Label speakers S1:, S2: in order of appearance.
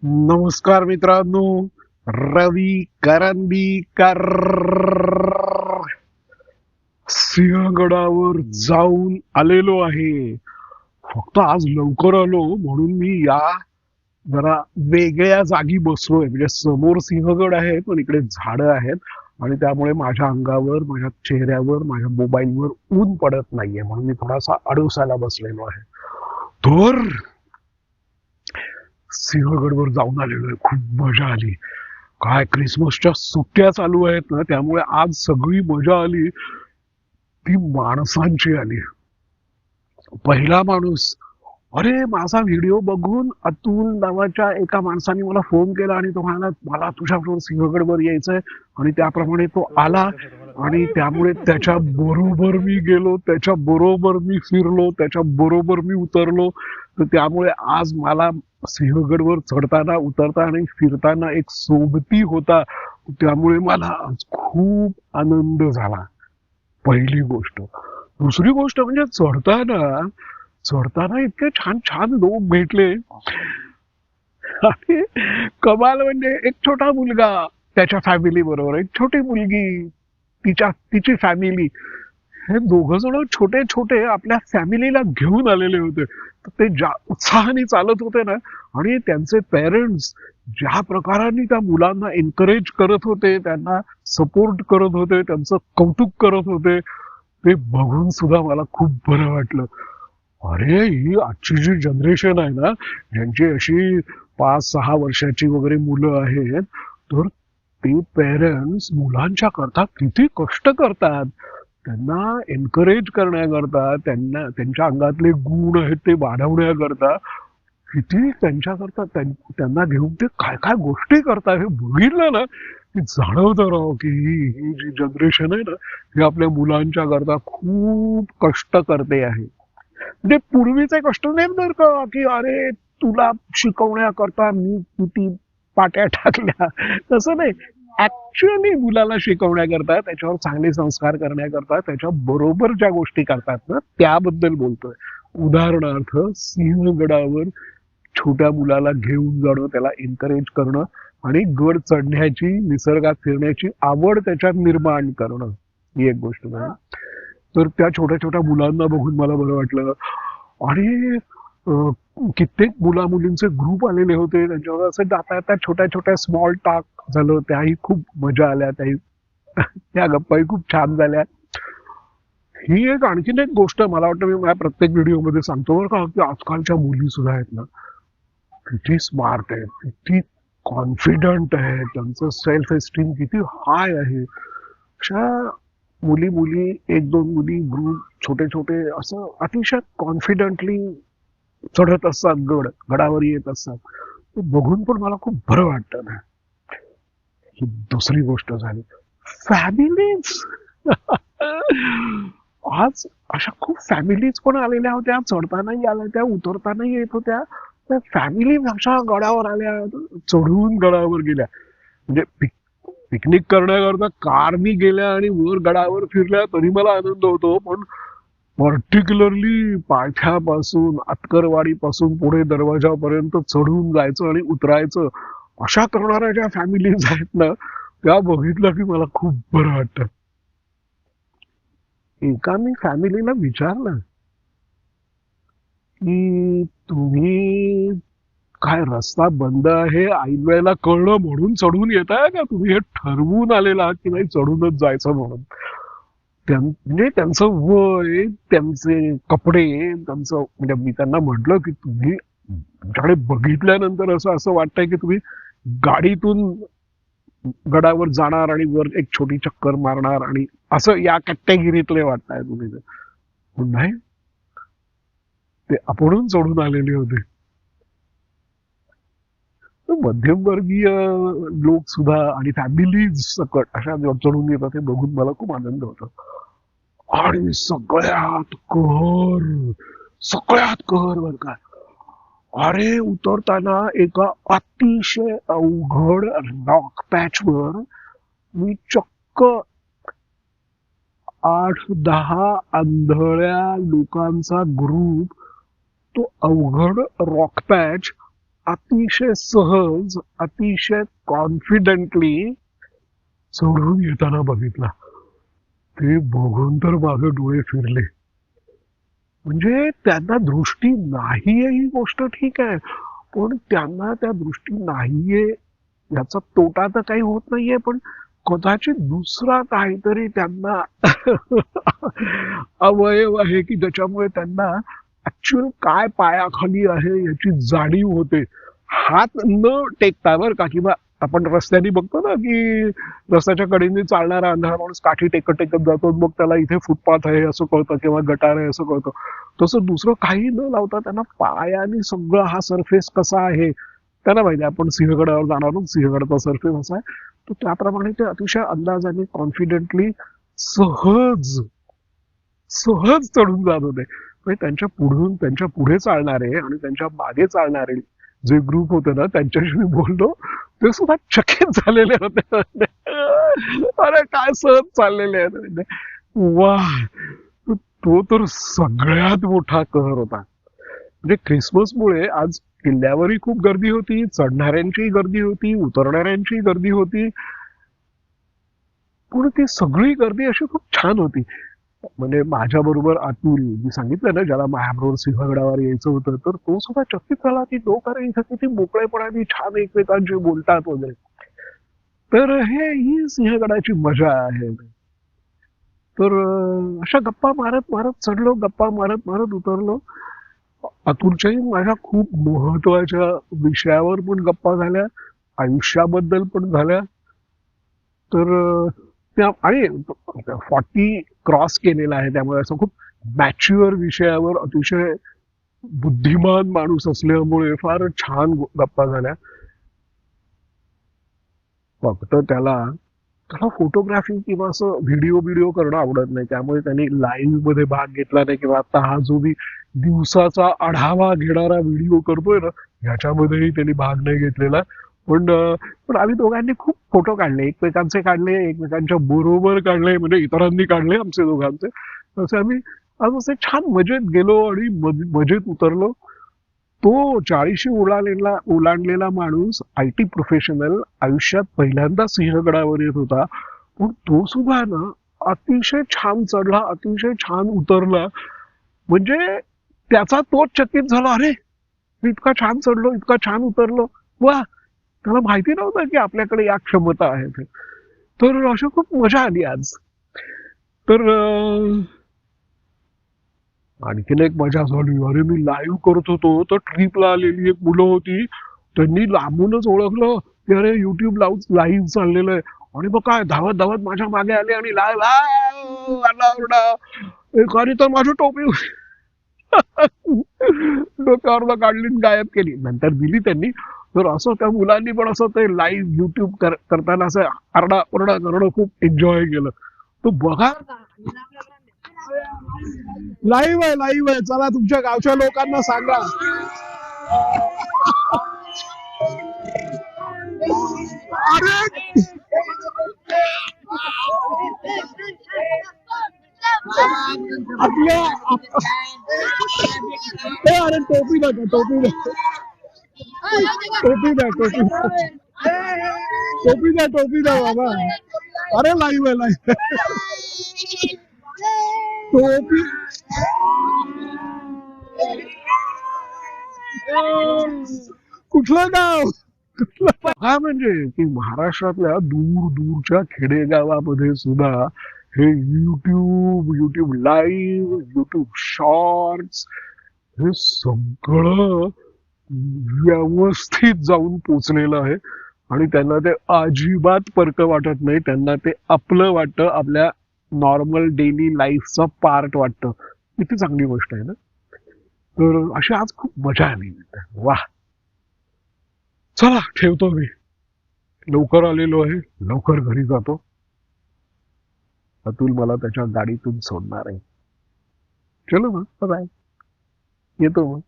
S1: नमस्कार मित्रांनो. रवी करंदीकर सिंहगडावर जाऊन आलेलो आहे. फक्त आज लवकर आलो म्हणून मी या जरा वेगळ्या जागी बसलोय. म्हणजे समोर सिंहगड आहे पण इकडे झाडं आहेत आणि त्यामुळे माझ्या अंगावर, माझ्या चेहऱ्यावर, माझ्या मोबाईलवर ऊन पडत नाहीये म्हणून मी थोडासा आडोसाला बसलेलो आहे. तर सिंहगडवर जाऊन आलेलो आहे. खूप मजा आली. काय क्रिसमसच्या सुट्ट्या चालू आहेत ना, त्यामुळे आज सगळी मजा आली ती माणसांची आली. पहिला माणूस, अरे माझा व्हिडिओ बघून अतुल नावाच्या एका माणसाने मला फोन केला आणि तो म्हणाला मला तुझ्याबरोबर सिंहगडवर यायचंय. आणि त्याप्रमाणे तो आला आणि त्यामुळे त्याच्या बरोबर मी गेलो, त्याच्या बरोबर मी फिरलो, त्याच्या बरोबर मी उतरलो. तर त्यामुळे आज मला सिंहगडवर चढताना, उतरताना आणि फिरताना एक सोबती होता. त्यामुळे मला आज खूप आनंद झाला. पहिली गोष्ट. दुसरी गोष्ट म्हणजे चढताना चढताना इतके छान छान लोक भेटले. आणि कमाल म्हणजे एक छोटा मुलगा त्याच्या फॅमिली बरोबर, एक छोटी मुलगी तिची फॅमिली, हे दोघ जण छोटे छोटे आपल्या फॅमिलीला घेऊन आलेले होते. तर ते ज्या उत्साहाने चालत होते ना, आणि त्यांचे पेरेंट्स ज्या प्रकाराने त्या मुलांना एनकरेज करत होते, त्यांना सपोर्ट करत होते, त्यांचं कौतुक करत होते, ते बघून सुद्धा मला खूप बरं वाटलं. अरे ही आजची जी जनरेशन आहे ना, ज्यांची अशी 5-6 वर्षाची वगैरे मुलं आहेत, तर ते पेरेंट्स मुलांच्या करता किती कष्ट करतात. त्यांना एनकरेज करण्याकरता, त्यांना त्यांच्या अंगातले गुण आहेत ते वाढवण्याकरता किती त्यांच्याकरता त्यांना घेऊन ते काय काय गोष्टी करतात हे बघितलं ना, की जाणवतं राव की ही जी जनरेशन आहे ना, ही आपल्या मुलांच्या करता खूप कष्ट करते आहे. म्हणजे पूर्वीचे कष्ट नाहीत बरं का, की अरे तुला शिकवण्याकरता मी किती पाट्या टाकल्या, तसं नाही. ऍक्च्युअली मुलाला शिकवण्याकरता, त्याच्यावर चांगले संस्कार करण्याकरता त्याच्या बरोबर ज्या गोष्टी करतात ना, त्याबद्दल बोलतोय. उदाहरणार्थ सिंहगडावर छोट्या मुलाला घेऊन जाणं, त्याला एनकरेज करणं आणि गड चढण्याची, निसर्गात फिरण्याची आवड त्याच्यात निर्माण करणं, ही एक गोष्ट झाली. तर त्या छोट्या छोट्या मुलांना बघून मला बरं वाटलं. आणि कित्येक मुला मुलींचे ग्रुप आलेले होते, त्यांच्यावर असं जाता येता छोट्या छोट्या स्मॉल टॉक झालं, त्याही खूप मजा आल्या. त्याही त्या गप्पाही खूप छान झाल्या. ही एक आणखीन एक गोष्ट मला वाटतं मी माझ्या प्रत्येक व्हिडिओमध्ये सांगतो बरं का, की आजकालच्या मुली सुद्धा आहेत ना, किती स्मार्ट आहेत, किती कॉन्फिडंट आहे, त्यांचं सेल्फ एस्टीम किती हाय आहे. अशा मुली मुली, एक दोन मुली ग्रुप छोटे छोटे असं अतिशय कॉन्फिडंटली चढत असतात, गडावर येत असतात. ते बघून पण मला खूप बरं वाटतं ना. ही दुसरी गोष्ट झाली. फॅमिलीज. आज अशा खूप फॅमिलीज पण आलेल्या होत्या, चढतानाही आल्या होत्या, उतरतानाही येत होत्या. त्या फॅमिली अशा गडावर आल्या, चढून गडावर गेल्या. म्हणजे पिकनिक करण्याकरता कारनी गेल्या आणि वर गडावर फिरल्या तरी मला आनंद होतो. पण पर्टिक्युलरली पायथ्यापासून, अतकरवाडी पासून पुढे दरवाजापर्यंत चढून जायचं आणि उतरायचं, अशा करणाऱ्या ज्या फॅमिलीज आहेत ना, त्या बघितलं की मला खूप बरं वाटतं. एका मी फॅमिलीला विचारलं की तुम्ही काय रस्ता बंद आहे ऐन वेळेला कळलं म्हणून चढून येत आहे का, तुम्ही हे ठरवून आलेला आहात की नाही चढूनच जायचं म्हणून. म्हणजे त्यांचं वय, त्यांचे कपडे, त्यांचं, म्हणजे मी त्यांना म्हटलं की तुम्ही तुमच्याकडे बघितल्यानंतर असं असं वाटतंय की तुम्ही गाडीतून गडावर जाणार आणि वर एक छोटी चक्कर मारणार आणि असं या कॅटेगरीतले वाटताय तुम्ही. पण नाही, ते आपणहून चढून आलेले होते. तर मध्यमवर्गीय लोक सुद्धा आणि फॅमिलीज सकट अशा चढून येतात, हे बघून मला खूप आनंद होतो. आणि सगळ्यात कहर बर का, अरे उतरताना एका अतिशय अवघड रॉक पॅच वर मी चक्क 8-10 आंधळ्या लोकांचा ग्रुप तो अवघड रॉक पॅच अतिशय सहज, अतिशय कॉन्फिडेंटली चढून येताना बघितला. ते बघून तर माझे डोळे फिरले. म्हणजे त्यांना दृष्टी नाहीये ही गोष्ट ठीक आहे, पण त्यांना त्या दृष्टी नाहीये याचा तोटा तर काही होत नाहीये, पण कदाचित दुसरा काहीतरी त्यांना अवयव आहे की ज्याच्यामुळे त्यांना ऍक्च्युअल काय पायाखाली आहे याची जाणीव होते. हात न टेकता बरं का, किंवा आपण रस्त्याने बघतो ना की रस्त्याच्या कडेने चालणारा अंधारा माणूस काठी टेकत टेकत जातो, मग त्याला इथे फुटपाथ आहे असं कळतं किंवा गटार आहे असं कळतं. तसं दुसरं काही न लावता त्यांना पायाने सगळं हा सरफेस कसा आहे त्यांना माहिती आहे. आपण सिंहगडावर जाणार आहोत, सिंहगडाचा सरफेस असा आहे, तर त्याप्रमाणे ते अतिशय अंदाजाने कॉन्फिडेंटली सहज सहज चढून जात होते. म्हणजे त्यांच्या पुढे चालणारे आणि त्यांच्या मागे चालणारे जे ग्रुप होते ना त्यांच्याशी मी बोललो, ते सुद्धा चकित झालेले होते. अरे काय सहज चाललेले आहेत म्हणजे. वा, तो तर सगळ्यात मोठा कहर होता. म्हणजे क्रिसमसमुळे आज किल्ल्यावरही खूप गर्दी होती, चढणाऱ्यांची गर्दी होती, उतरणाऱ्यांची गर्दी होती, पण ती सगळी गर्दी अशी खूप छान होती. म्हणजे माझ्या बरोबर अतुल, मी सांगितलं ना ज्याला माझ्याबरोबर सिंहगडावर यायचं होतं, तर तो सुद्धा चकित झाला की लोक अरे इथं किती मोकळेपणाने छान एकमेकांशी बोलतात वगैरे. तर ही सिंहगडाची मजा आहे. तर अशा गप्पा मारत मारत चढलो, गप्पा मारत मारत उतरलो. अतुलच्याही माझ्या खूप महत्वाच्या विषयावर पण गप्पा झाल्या, आयुष्याबद्दल पण झाल्या. तर त्या आणि 40 क्रॉस केलेला आहे, त्यामुळे असं खूप मॅच्युअर विषयावर अतिशय बुद्धिमान माणूस असल्यामुळे फार छान गप्पा झाल्या. फक्त त्याला त्याला फोटोग्राफी किंवा असं व्हिडिओ करणं आवडत नाही, त्यामुळे त्यांनी लाईव्ह मध्ये भाग घेतला नाही, किंवा आता हा जो मी दिवसाचा आढावा घेणारा व्हिडिओ करतोय ना ह्याच्यामध्येही त्यांनी भाग नाही घेतलेला. पण पण आम्ही दोघांनी खूप फोटो काढले, एकमेकांचे काढले, एकमेकांच्या बरोबर काढले, म्हणजे इतरांनी काढले आमचे दोघांचे. असे आम्ही आज असे छान मजेत गेलो आणि मजेत उतरलो. तो 40शी ओलांडलेला माणूस, IT प्रोफेशनल, आयुष्यात पहिल्यांदा सिंहगडावर येत होता, पण तो सुद्धा ना अतिशय छान चढला, अतिशय छान उतरला. म्हणजे त्याचा तोच चकित झाला, अरे मी इतका छान चढलो, इतका छान उतरलो, वा. त्याला माहिती नव्हतं की आपल्याकडे या क्षमता आहेत. तर अशी खूप मजा आली आज. तर आणखीन एक मजा झाली, अरे मी लाईव्ह करत होतो तर ट्रिपला आलेली एक मुलं होती, त्यांनी लांबूनच ओळखलं की अरे युट्यूब लाईव्ह चाललेलं आहे. आणि मग काय धावत धावत माझ्या मागे आले आणि लाईव्ह आरडा. एकाने तर माझी टोपी डोक्यावर काढली आणि गायब केली, नंतर दिली त्यांनी. तर असं त्या मुलांनी पण असं ते लाईव्ह युट्यूब करताना असं आरडा ओरडा करणं खूप एन्जॉय केलं. तो बघा, लाईव्ह आहे, चला तुमच्या गावच्या लोकांना सांगा. अरे आपल्या अरे टोपी द्या, टोपी द्या, टोपी द्या, टोपी टोपी द्या, टोपी द्या बाबा. अरे लाईव्ह टोपी. कुठलं गाव? हा, म्हणजे की महाराष्ट्रातल्या दूर दूरच्या खेडेगावामध्ये सुद्धा हे युट्यूब लाईव्ह, युट्यूब शॉर्ट्स, हे सगळं व्यवस्थित जाऊन पोचलेलं आहे. आणि त्यांना ते अजिबात परक वाटत नाही, त्यांना ते आपलं वाटतं, आपल्या नॉर्मल डेली लाईफचा पार्ट वाटतं. किती चांगली गोष्ट आहे ना. तर अशी आज खूप मजा आली. वा, चला ठेवतो मी, लवकर आलेलो आहे, लवकर घरी जातो. अतुल मला त्याच्या गाडीतून सोडणार आहे. चलो मग, बाय, येतो मग.